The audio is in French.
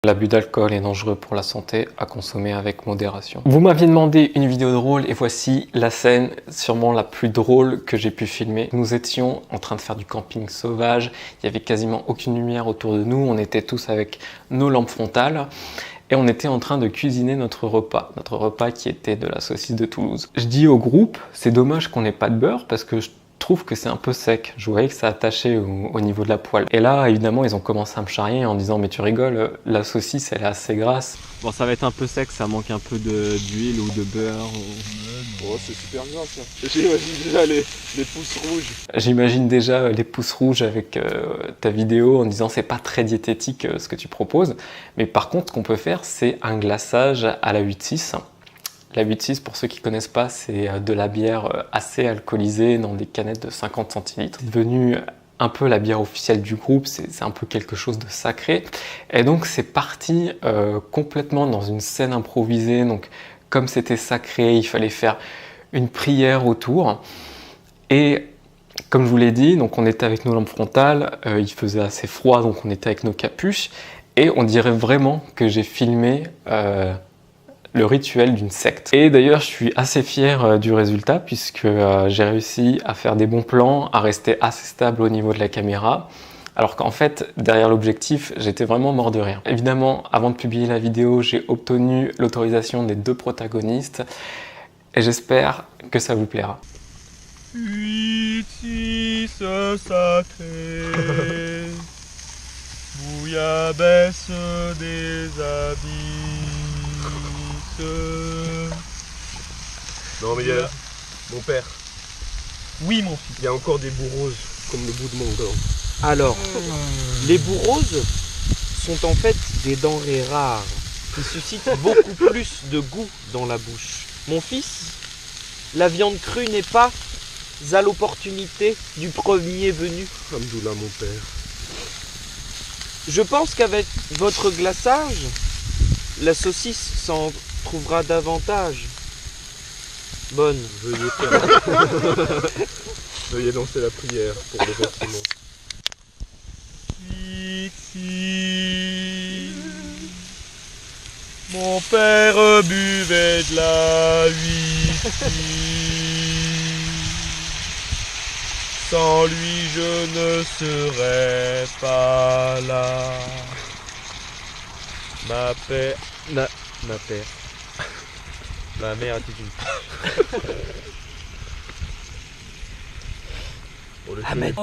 L'abus d'alcool est dangereux pour la santé, à consommer avec modération. Vous m'aviez demandé une vidéo drôle et voici la scène sûrement la plus drôle que j'ai pu filmer. Nous étions en train de faire du camping sauvage, il n'y avait quasiment aucune lumière autour de nous, on était tous avec nos lampes frontales et on était en train de cuisiner notre repas qui était de la saucisse de Toulouse. Je dis au groupe, c'est dommage qu'on n'ait pas de beurre parce que je trouve que c'est un peu sec, je voyais que ça attachait au niveau de la poêle. Et là, évidemment, ils ont commencé à me charrier en disant « mais tu rigoles, la saucisse, elle est assez grasse ». Bon, ça va être un peu sec, ça manque un peu d'huile ou de beurre. Oh, c'est super gras ça. J'imagine déjà les pouces rouges. J'imagine déjà les pouces rouges avec ta vidéo en disant « c'est pas très diététique ce que tu proposes ». Mais par contre, ce qu'on peut faire, c'est un glaçage à la 8-6. La 8-6, pour ceux qui ne connaissent pas, c'est de la bière assez alcoolisée dans des canettes de 50 centilitres. C'est devenu un peu la bière officielle du groupe, c'est un peu quelque chose de sacré. Et donc c'est parti complètement dans une scène improvisée. Donc comme c'était sacré, il fallait faire une prière autour. Et comme je vous l'ai dit, donc on était avec nos lampes frontales, il faisait assez froid, donc on était avec nos capuches. Et on dirait vraiment que j'ai filmé le rituel d'une secte. Et d'ailleurs, je suis assez fier du résultat puisque j'ai réussi à faire des bons plans, à rester assez stable au niveau de la caméra. Alors qu'en fait, derrière l'objectif, j'étais vraiment mort de rire. Évidemment, avant de publier la vidéo, j'ai obtenu l'autorisation des deux protagonistes et j'espère que ça vous plaira. 8-6 sacré, bouillabaisse des habits. Non mais il y a mon père. Oui mon fils. Il y a encore des bouts roses comme le bout de mon gland. Alors, les bouts roses sont en fait des denrées rares qui suscitent beaucoup plus de goût dans la bouche. Mon fils, la viande crue n'est pas à l'opportunité du premier venu. Alhamdoulilah mon père. Je pense qu'avec votre glaçage, la saucisse s'en trouvera davantage. Bonne. Veuillez lancer la prière pour le bâtiment. Mon père buvait de la huit. Sans lui je ne serais pas là. Ma mère a toute une... Ahmed.